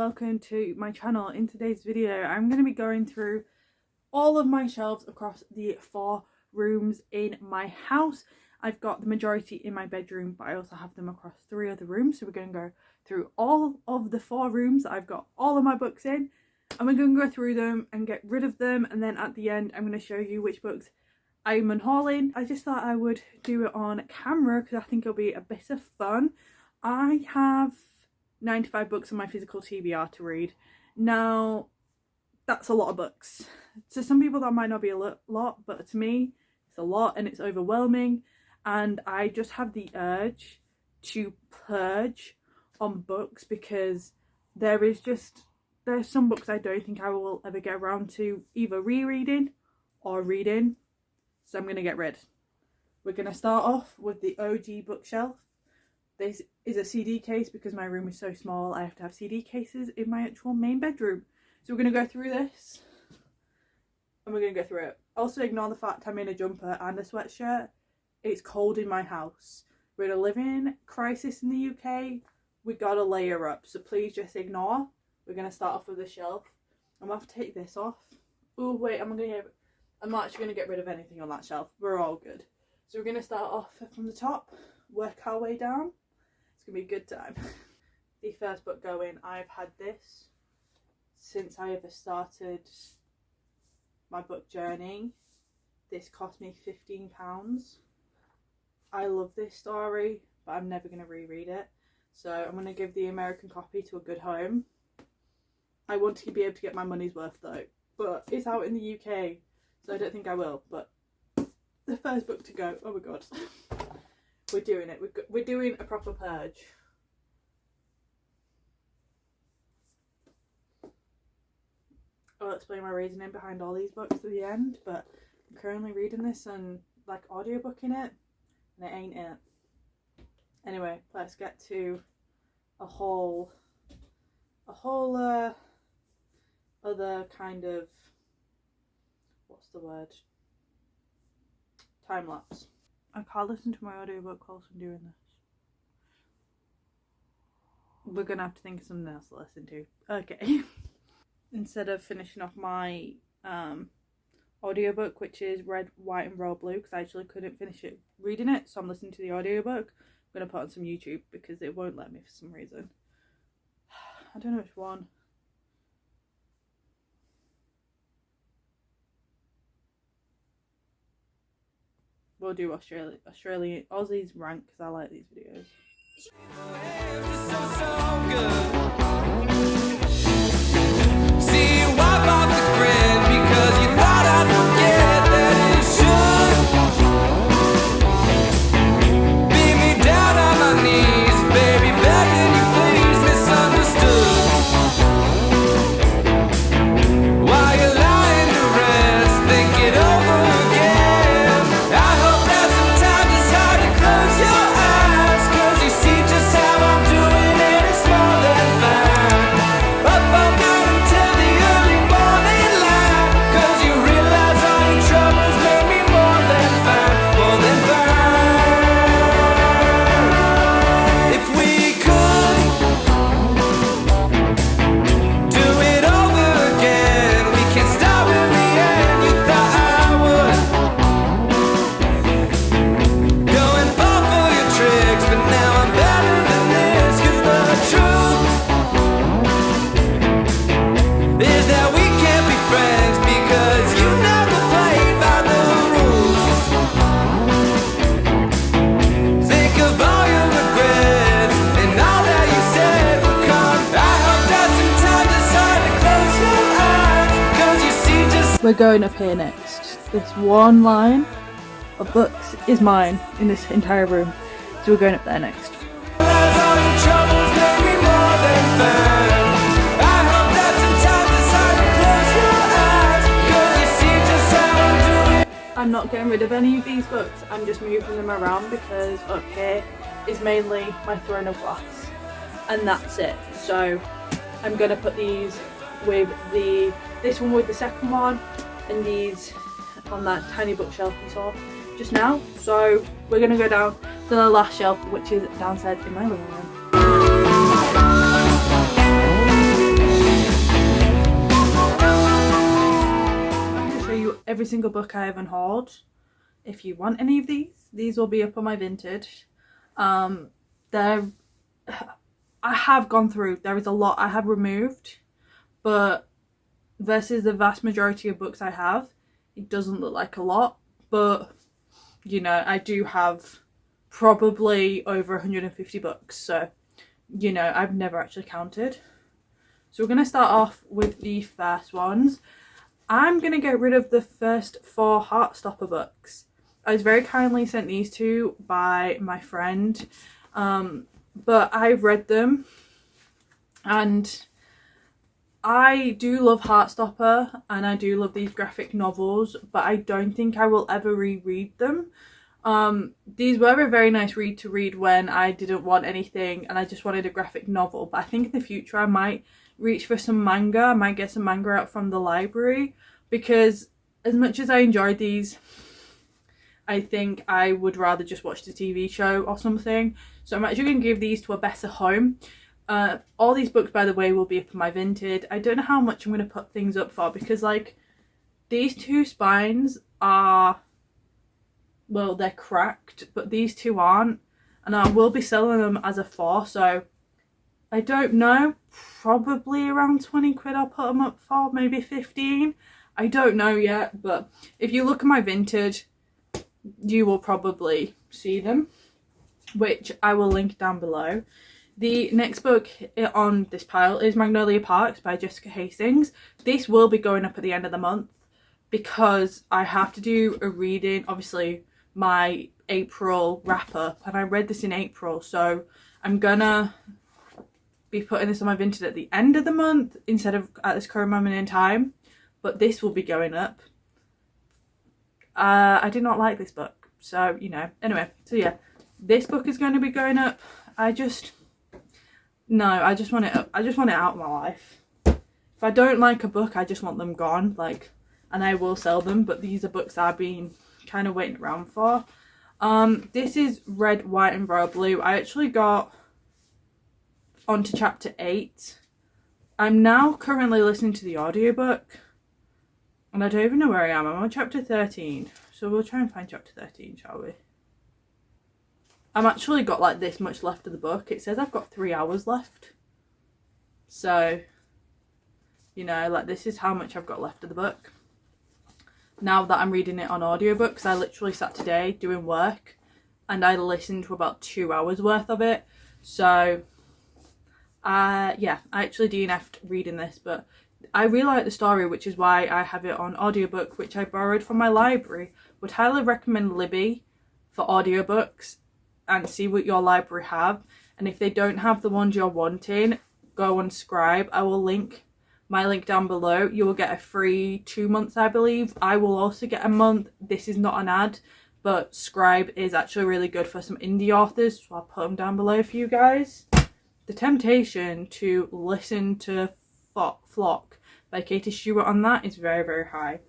welcome to my channel. In today's video I'm going to be going through all of my shelves across the 4 rooms in my house. I've got the majority in my bedroom, but I also have them across 3 other rooms, so we're going to go through all of the 4 rooms that I've got all of my books in, and we're going to go through them and get rid of them, and then at the end I'm going to show you which books I'm unhauling. I just thought I would do it on camera because I think it'll be a bit of fun. I have 95 books on my physical TBR to read. Now, that's a lot of books. To some people that might not be a lot, but to me, it's a lot and it's overwhelming. And I just have the urge to purge on books because there's some books I don't think I will ever get around to either rereading or reading. So I'm going to get rid. We're going to start off with the OG bookshelf. This is a CD case because my room is so small. I have to have CD cases in my actual main bedroom. So we're going to go through this and we're going to go through it. Also ignore the fact I'm in a jumper and a sweatshirt. It's cold in my house. We're in a living crisis in the UK. We got to layer up. So please just ignore. We're going to start off with the shelf. I'm going to have to take this off. Oh wait, I'm not actually going to get rid of anything on that shelf. We're all good. So we're going to start off from the top, work our way down. It's going to be a good time. The first book going, I've had this since I ever started my book journey. This cost me £15. I love this story, but I'm never going to reread it. So I'm going to give the American copy to a good home. I want to be able to get my money's worth though, but it's out in the UK, so I don't think I will. But the first book to go, oh my god. We're doing it. We're doing a proper purge. I'll explain my reasoning behind all these books at the end, but I'm currently reading this and like audiobooking it, and it ain't it. Anyway, let's get to a whole other kind of, what's the word? Time lapse. I can't listen to my audiobook whilst I'm doing this. We're gonna have to think of something else to listen to. Okay. Instead of finishing off my audiobook, which is Red, White and Royal Blue, because I actually couldn't finish it reading it, so I'm listening to the audiobook. I'm gonna put on some YouTube because it won't let me for some reason. I don't know which one. We'll do Australian, Aussies rank because I like these videos. See, wipe off the grin because you thought I'd forget that it should. Beat me down on my knees, baby, begging you please, misunderstood. While you're lying to rest, think it over again. I hope that sometimes it's hard to close your eyes, cause you see just how I'm doing it, it's more than fine. Up all night until the early morning light, cause you realize all your troubles make me more than fine, more than fine. If we could do it over again, we can start where we end. You thought I would go and fall for your tricks, but now I'm better than this, cause the truth is that we can't be friends because you never played by the rules. Think of all your regrets and all that you said would come. I hope that sometimes it's hard to close your eyes, cause you see just. We're going up here next. This one line of books is mine in this entire room, so we're going up there next. I'm not getting rid of any of these books, I'm just moving them around because up here is mainly my throne of glass and that's it. So I'm going to put these with this one with the second one and these on that tiny bookshelf you saw just now. So we're going to go down to the last shelf, which is downstairs in my living room. every single book I ever hauled. If you want any of these will be up on my vintage. There, I have gone through, there is a lot I have removed, but versus the vast majority of books I have, it doesn't look like a lot, but you know, I do have probably over 150 books, so you know, I've never actually counted. So we're going to start off with the first ones. I'm going to get rid of the first 4 Heartstopper books. I was very kindly sent these 2 by my friend, but I've read them and I do love Heartstopper and I do love these graphic novels, but I don't think I will ever reread them. These were a very nice read to read when I didn't want anything and I just wanted a graphic novel, but I think in the future I might reach for some manga. I might get some manga out from the library, because as much as I enjoyed these, I think I would rather just watch the TV show or something. So I'm actually going to give these to a better home. All these books, by the way, will be up in my Vinted. I don't know how much I'm going to put things up for, because like these 2 spines are, well, they're cracked, but these 2 aren't, and I will be selling them as a 4, so I don't know, probably around 20 quid I'll put them up for, maybe 15. I don't know yet, but if you look at my Vinted, you will probably see them, which I will link down below. The next book on this pile is Magnolia Parks by Jessica Hastings. This will be going up at the end of the month because I have to do a reading, obviously my April wrap up, and I read this in April, so I'm gonna be putting this on my Vinted at the end of the month instead of at this current moment in time, but this will be going up. I did not like this book, so you know, anyway, so yeah, this book is going to be going up. I just want it up. I just want it out of my life. If I don't like a book, I just want them gone, like, and I will sell them, but these are books I've been kind of waiting around for. This is Red, White and Royal Blue. I actually got onto chapter 8. I'm now currently listening to the audiobook and I don't even know where I am. I'm on chapter 13, so we'll try and find chapter 13, shall we? I've actually got like this much left of the book. It says I've got 3 hours left, so you know, like, this is how much I've got left of the book now that I'm reading it on audiobook, because I literally sat today doing work and I listened to about 2 hours worth of it. So yeah, I actually DNF'd reading this, but I really like the story, which is why I have it on audiobook, which I borrowed from my library. Would highly recommend Libby for audiobooks and see what your library have, and if they don't have the ones you're wanting, go on Scribe. I will link my link down below. You will get a free 2 months, I believe. I will also get a month. This is not an ad, but Scribe is actually really good for some indie authors, so I'll put them down below for you guys. The temptation to listen to Flock by Katie Stewart on that is very, very high.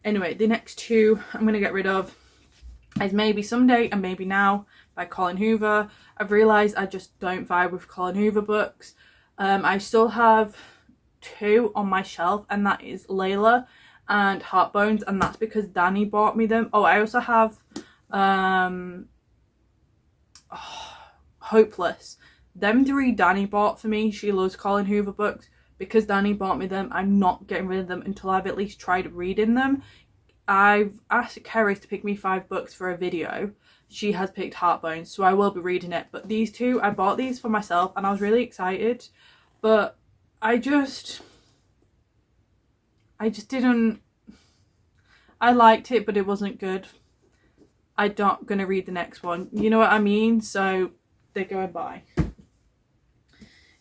Anyway, the next 2 I'm going to get rid of is Maybe Someday and Maybe Now by Colin Hoover. I've realised I just don't vibe with Colin Hoover books. I still have 2 on my shelf, and that is Layla and Heartbones, and that's because Danny bought me them. Oh, I also have Hopeless. Them 3 Danny bought for me. She loves Colin Hoover books. Because Danny bought me them, I'm not getting rid of them until I've at least tried reading them. I've asked Kerry to pick me 5 books for a video. She has picked Heartbones, so I will be reading it. But these 2, I bought these for myself and I was really excited. But I just didn't, I liked it, but it wasn't good. I'm not going to read the next one. You know what I mean? So they're going by.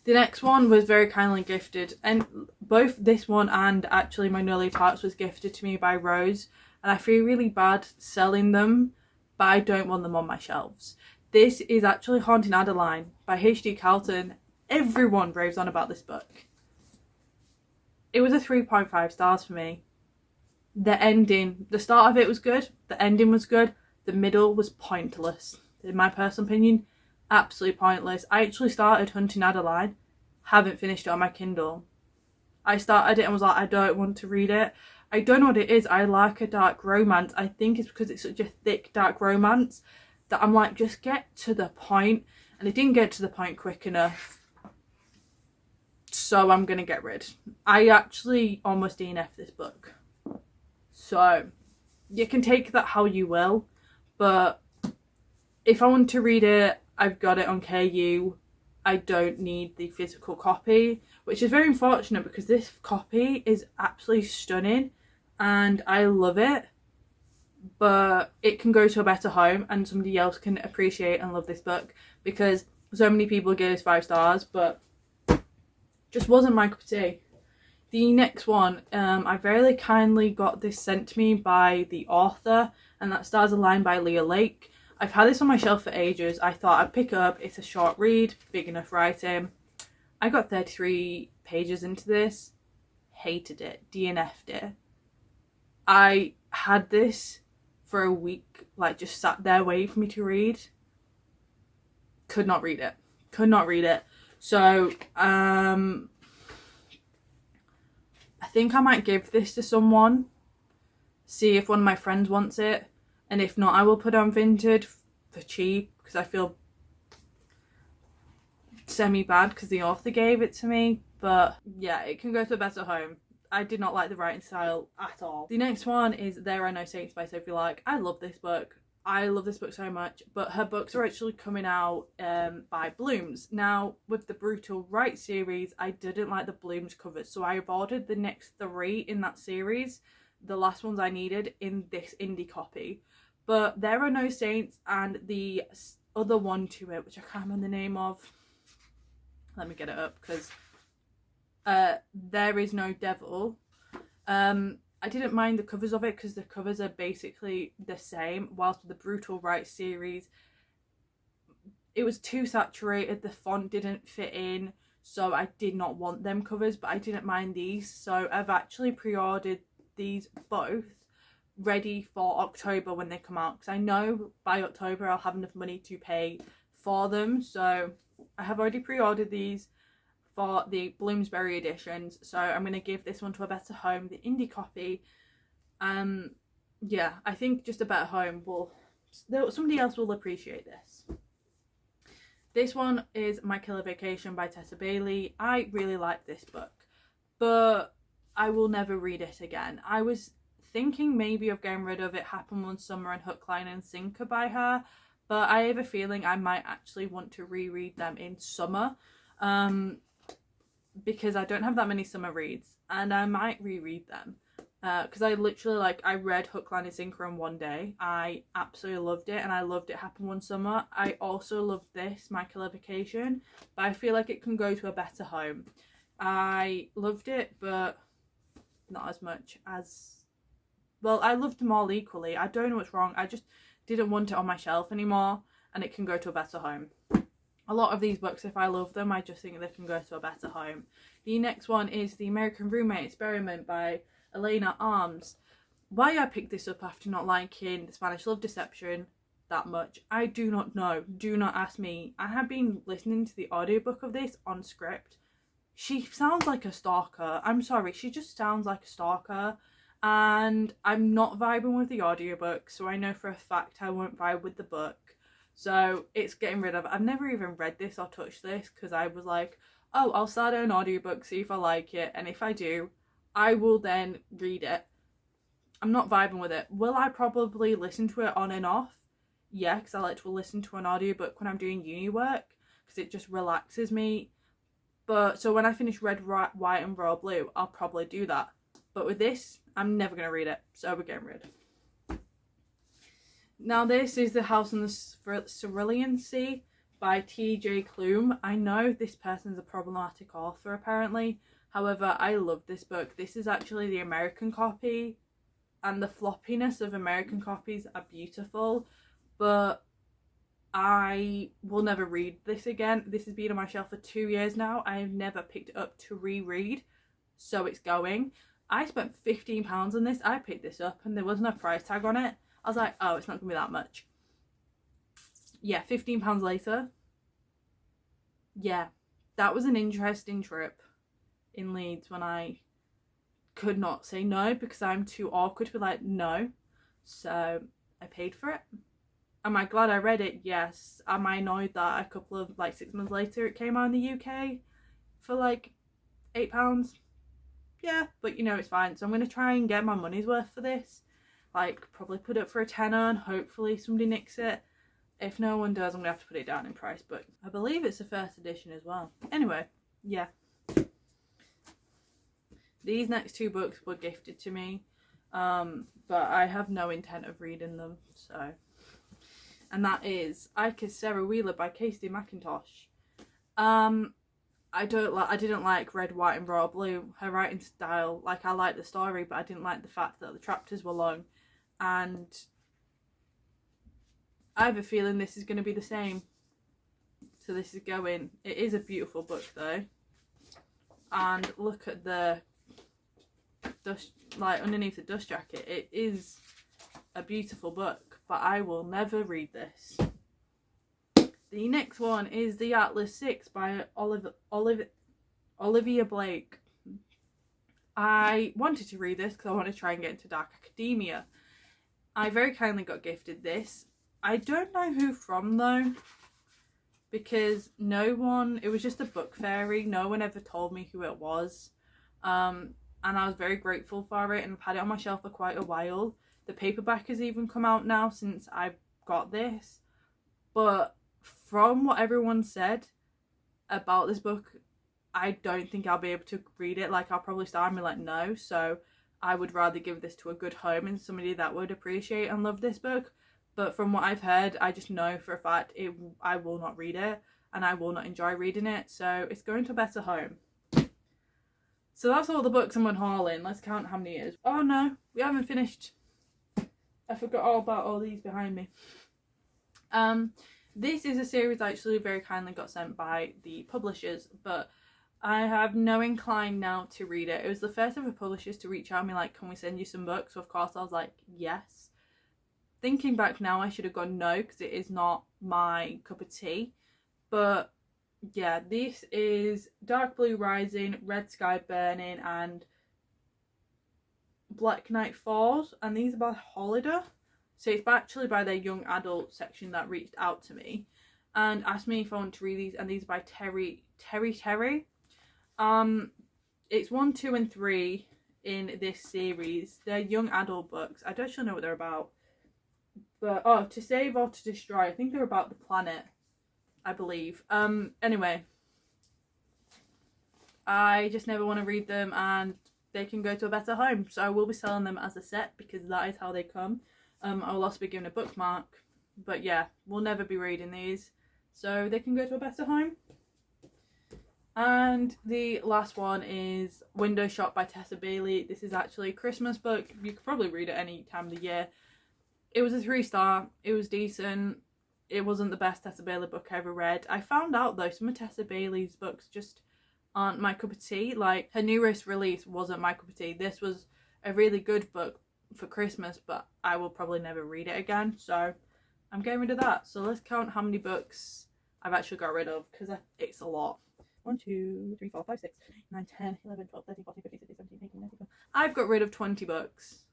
The next one was very kindly gifted, and both this one and actually Magnolia Parks was gifted to me by Rose, and I feel really bad selling them, but I don't want them on my shelves. This is actually Haunting Adeline by H.D. Carlton. Everyone raves on about this book. It was a 3.5 stars for me. The ending, the start of it was good, the ending was good, the middle was pointless. In my personal opinion, absolutely pointless. I actually started Hunting Adeline, haven't finished it on my Kindle. I started it and was like, I don't want to read it. I don't know what it is. I like a dark romance. I think it's because it's such a thick dark romance that I'm like, just get to the point. And it didn't get to the point quick enough. So I'm going to get rid. I actually almost DNF'd this book. So you can take that how you will. But if I want to read it, I've got it on KU. I don't need the physical copy, which is very unfortunate because this copy is absolutely stunning and I love it. But it can go to a better home and somebody else can appreciate and love this book, because so many people gave this 5 stars, but just wasn't my cup of tea. The next one, I very kindly got this sent to me by the author, and that Stars Align by Leah Lake. I've had this on my shelf for ages. I thought I'd pick it up. It's a short read, big enough writing. I got 33 pages into this, hated it, DNF'd it. I had this for a week, like just sat there waiting for me to read. Could not read it. Could not read it. So, I think I might give this to someone, see if one of my friends wants it, and if not, I will put it on Vinted for cheap, because I feel semi-bad because the author gave it to me. But yeah, it can go to a better home. I did not like the writing style at all. The next one is There Are No Saints by Sophie Lark. I love this book. I love this book so much, but her books are actually coming out by Blooms. Now, with the Brutal Right series, I didn't like the Blooms covers, so I've ordered the next 3 in that series, the last ones I needed, in this indie copy. But There Are No Saints and the other one to it, which I can't remember the name of. Let me get it up, because There Is No Devil. I didn't mind the covers of it because the covers are basically the same, whilst the Brutal Right series, it was too saturated, the font didn't fit in, so I did not want them covers, but I didn't mind these. So I've actually pre-ordered these both, ready for October when they come out, because I know by October I'll have enough money to pay for them. So I have already pre-ordered these for the Bloomsbury editions, so I'm going to give this one to a better home, the indie copy. Yeah, I think just a better home will, somebody else will appreciate this. This one is My Killer Vacation by Tessa Bailey. I really like this book, but I will never read it again. I was thinking maybe of getting rid of It Happened One Summer and Hook, Line and Sinker by her, but I have a feeling I might actually want to reread them in summer. Because I don't have that many summer reads, and I might reread them, because I literally, I read Hook, Line and Sinker in one day. I absolutely loved it, and I loved It Happened One Summer. I also loved this, My Killer Vacation, but I feel like it can go to a better home. I loved it, but not as much as, well, I loved them all equally. I don't know what's wrong. I just didn't want it on my shelf anymore, and it can go to a better home. A lot of these books, if I love them, I just think they can go to a better home. The next one is The American Roommate Experiment by Elena Arms. Why I picked this up after not liking The Spanish Love Deception that much, I do not know. Do not ask me. I have been listening to the audiobook of this on script. She sounds like a stalker. I'm sorry, she just sounds like a stalker. And I'm not vibing with the audiobook, so I know for a fact I won't vibe with the book. So it's getting rid of. I've never even read this or touched this, because I was like, oh, I'll start an audiobook, see if I like it, and if I do, I will then read it. I'm not vibing with it. Will I probably listen to it on and off? Yeah, because I like to listen to an audiobook when I'm doing uni work, because it just relaxes me. But so when I finish Red, White and Royal Blue, I'll probably do that. But with this, I'm never going to read it, so we're getting rid. Now this is The House on the Cerulean Sea by T.J. Klum. I know this person's a problematic author apparently. However, I love this book. This is actually the American copy, and the floppiness of American copies are beautiful, but I will never read this again. This has been on my shelf for 2 years now. I have never picked it up to reread, so it's going. I spent £15 on this. I picked this up and there wasn't a price tag on it. I was like, oh, it's not going to be that much. Yeah, £15 later. Yeah, that was an interesting trip in Leeds when I could not say no because I'm too awkward to be like no. So I paid for it. Am I glad I read it? Yes. Am I annoyed that a couple of, like, 6 months later it came out in the UK for like £8? Yeah, but you know, it's fine. So I'm going to try and get my money's worth for this. Like, probably put it for a tenner and hopefully somebody nicks it. If no one does, I'm going to have to put it down in price. But I believe it's the first edition as well. Anyway, yeah. These next 2 books were gifted to me. But I have no intent of reading them, so. And that is I Kissed Sarah Wheeler by Kirsty McIntosh. I didn't like Red, White and Royal Blue. Her writing style, like, I liked the story, but I didn't like the fact that the chapters were long. And I have a feeling this is going to be the same. So this is going. It is a beautiful book though. And look at the dust, like, underneath the dust jacket. It is a beautiful book, but I will never read this. The next one is The Atlas 6 by Olivia Blake. I wanted to read this because I want to try and get into dark academia. I very kindly got gifted this. I don't know who from though, because it was just a book fairy. No one ever told me who it was. And I was very grateful for it, and I've had it on my shelf for quite a while. The paperback has even come out now since I got this. But from what everyone said about this book, I don't think I'll be able to read it. Like, I'll probably start and be like, no. So I would rather give this to a good home and somebody that would appreciate and love this book. But from what I've heard, I just know for a fact I will not read it and I will not enjoy reading it. So it's going to a better home. So that's all the books I'm unhauling. Let's count how many it is. Oh no, we haven't finished. I forgot all about all these behind me. This is a series that actually very kindly got sent by the publishers, but I have no incline now to read it. It was the first ever publishers to reach out to me like, can we send you some books? So of course I was like, yes. Thinking back now, I should have gone no, because it is not my cup of tea. But yeah, this is Dark Blue Rising, Red Sky Burning and Black Night Falls, and these are by Holiday. So it's actually by their young adult section that reached out to me and asked me if I want to read these, and these are by Terry. It's 1, 2 and 3 in this series. They're young adult books. I don't actually know what they're about. But To Save or to Destroy. I think they're about the planet, I believe. Anyway, I just never want to read them, and they can go to a better home. So I will be selling them as a set because that is how they come. I will also be given a bookmark, but yeah, we'll never be reading these, so they can go to a better home. And the last one is Window Shop by Tessa Bailey. This is actually a Christmas book. You could probably read it any time of the year. It was a 3-star. It was decent. It wasn't the best Tessa Bailey book I ever read. I found out though, some of Tessa Bailey's books just aren't my cup of tea. Like, her newest release wasn't my cup of tea. This was a really good book for Christmas, but I will probably never read it again, so I'm getting rid of that. So let's count how many books I've actually got rid of, because it's a lot. 1, 2, 3, 4, 5, 6, 9, 10, 11, 12, 13, 14, 15, 16, 17, 18, 19, 20. I've got rid of 20 books,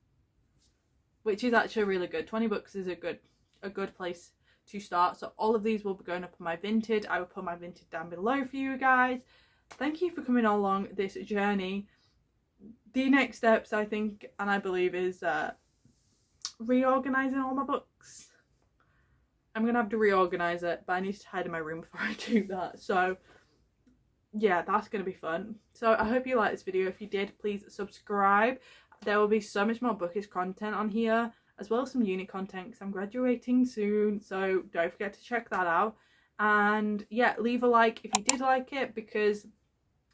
which is actually really good. 20 books is a good place to start. So all of these will be going up on my Vinted. I will put my Vinted down below for you guys. Thank you for coming along this journey. The next steps, I think, and I believe, is reorganising all my books. I'm going to have to reorganise it, but I need to tidy my room before I do that. So, yeah, that's going to be fun. So, I hope you liked this video. If you did, please subscribe. There will be so much more bookish content on here, as well as some uni content, because I'm graduating soon. So, don't forget to check that out. And, yeah, leave a like if you did like it, because it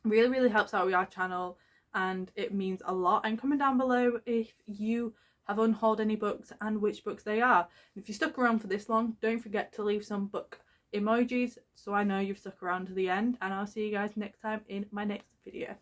really, really helps out with our channel. And it means a lot. And comment down below if you have unhauled any books and which books they are. And if you stuck around for this long, don't forget to leave some book emojis so I know you've stuck around to the end. And I'll see you guys next time in my next video.